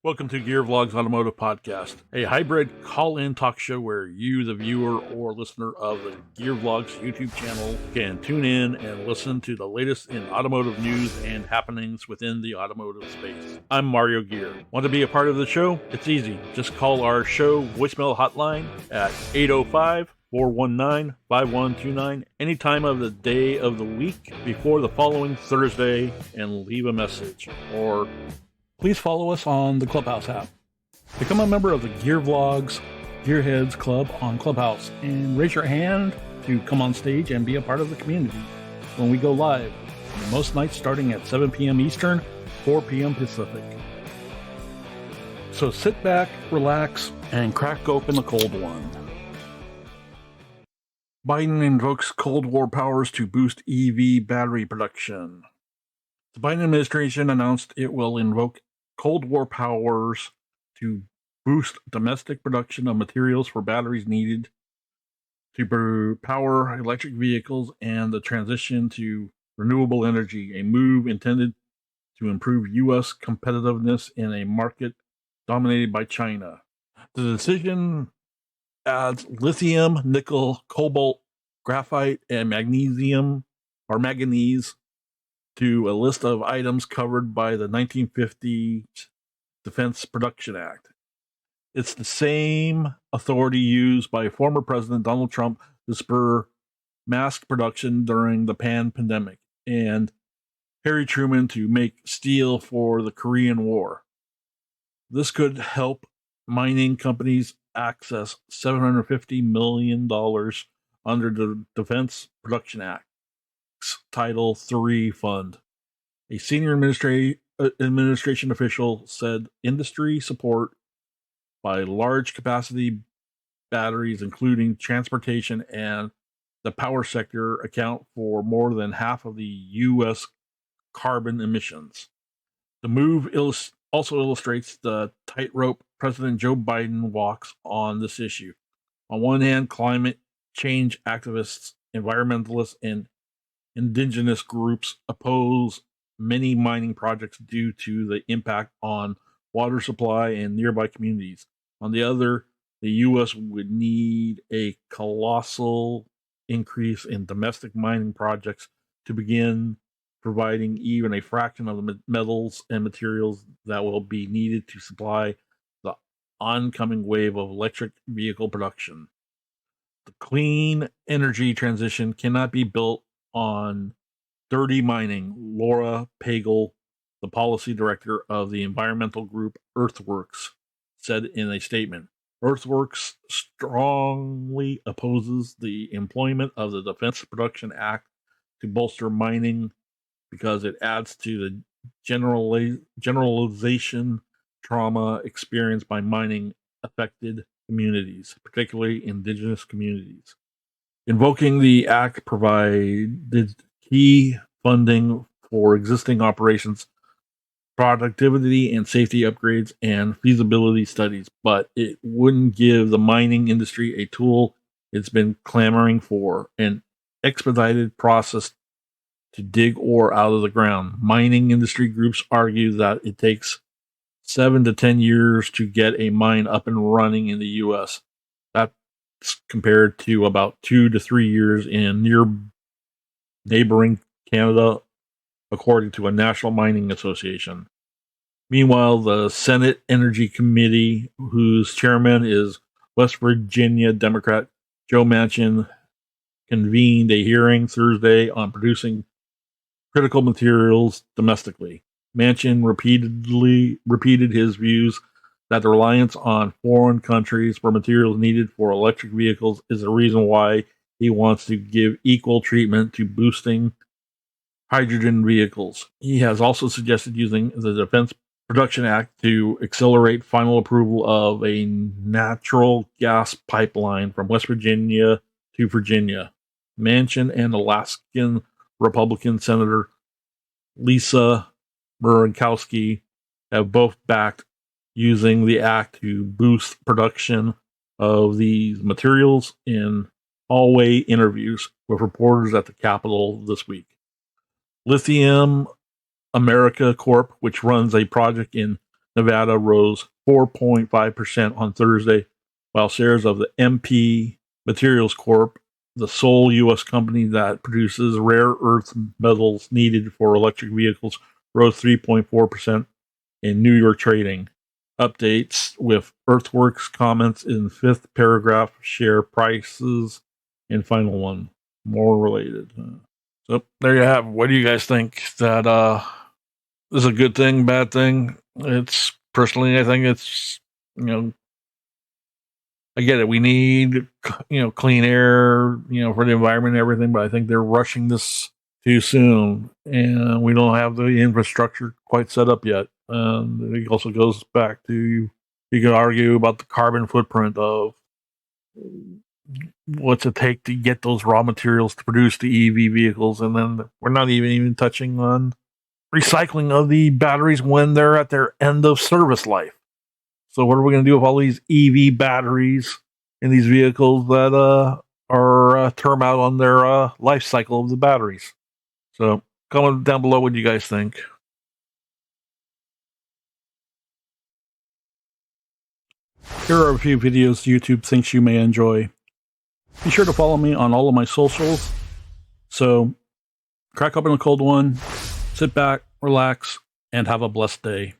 Welcome to gearvlogz Automotive Podcast, a hybrid call-in talk show where you, the viewer or listener of the gearvlogz YouTube channel, can tune in and listen to the latest in automotive news and happenings within the automotive space. I'm Mario Gear. Want to be a part of the show? It's easy. Just call our show voicemail hotline at 805-419-5129 any time of the day of the week before the following Thursday and leave a message. Or please follow us on the Clubhouse app. Become a member of the gearvlogz Gearheads Club on Clubhouse and raise your hand to come on stage and be a part of the community when we go live, most nights starting at 7 p.m. Eastern, 4 p.m. Pacific. So sit back, relax, and crack open a cold one. Biden invokes Cold War powers to boost EV battery production. The Biden administration announced it will invoke Cold War powers to boost domestic production of materials for batteries needed to power electric vehicles and the transition to renewable energy, a move intended to improve U.S. competitiveness in a market dominated by China. The decision adds lithium, nickel, cobalt, graphite, and manganese to a list of items covered by the 1950 Defense Production Act. It's the same authority used by former President Donald Trump to spur mass production during the pandemic and Harry Truman to make steel for the Korean War. This could help mining companies access $750 million under the Defense Production Act Title III fund. A senior administration official said industry support by large capacity batteries, including transportation and the power sector, account for more than half of the U.S. carbon emissions. The move also illustrates the tightrope President Joe Biden walks on this issue. On one hand, climate change activists, environmentalists, and indigenous groups oppose many mining projects due to the impact on water supply and nearby communities. On the other, the U.S. would need a colossal increase in domestic mining projects to begin providing even a fraction of the metals and materials that will be needed to supply the oncoming wave of electric vehicle production. The clean energy transition cannot be built on dirty mining, Laura Pagel, the policy director of the environmental group Earthworks, said in a statement. Earthworks strongly opposes the employment of the Defense Production Act to bolster mining because it adds to the generalization trauma experienced by mining affected communities, particularly indigenous communities. Invoking the act provided key funding for existing operations, productivity and safety upgrades, and feasibility studies, but it wouldn't give the mining industry a tool it's been clamoring for, an expedited process to dig ore out of the ground. Mining industry groups argue that it takes 7 to 10 years to get a mine up and running in the U.S. That's compared to about 2 to 3 years in neighboring Canada, according to a National Mining Association. Meanwhile, the Senate Energy Committee, whose chairman is West Virginia Democrat Joe Manchin, convened a hearing Thursday on producing critical materials domestically. Manchin repeated his views that the reliance on foreign countries for materials needed for electric vehicles is the reason why he wants to give equal treatment to boosting hydrogen vehicles. He has also suggested using the Defense Production Act to accelerate final approval of a natural gas pipeline from West Virginia to Virginia. Manchin and Alaskan Republican Senator Lisa Murkowski have both backed using the act to boost production of these materials in hallway interviews with reporters at the Capitol this week. Lithium America Corp., which runs a project in Nevada rose 4.5% on Thursday, while shares of the MP Materials Corp, the sole U.S. company that produces rare earth metals needed for electric vehicles, rose 3.4% in New York trading. Updates with Earthworks comments in fifth paragraph, share prices in final one. More related. So there you have it. What do you guys think? That is a good thing, bad thing? It's personally, I think it's, I get it. We need, clean air, for the environment and everything, but I think they're rushing this too soon, and we don't have the infrastructure quite set up yet. And it also goes back to, you can argue about the carbon footprint of what's it take to get those raw materials to produce the EV vehicles, and then we're not even touching on recycling of the batteries when they're at their end of service life. So what are we going to do with all these EV batteries in these vehicles that are term out on their life cycle of the batteries? So comment down below what you guys think. Here are a few videos YouTube thinks you may enjoy. Be sure to follow me on all of my socials. So crack open a cold one, sit back, relax, and have a blessed day.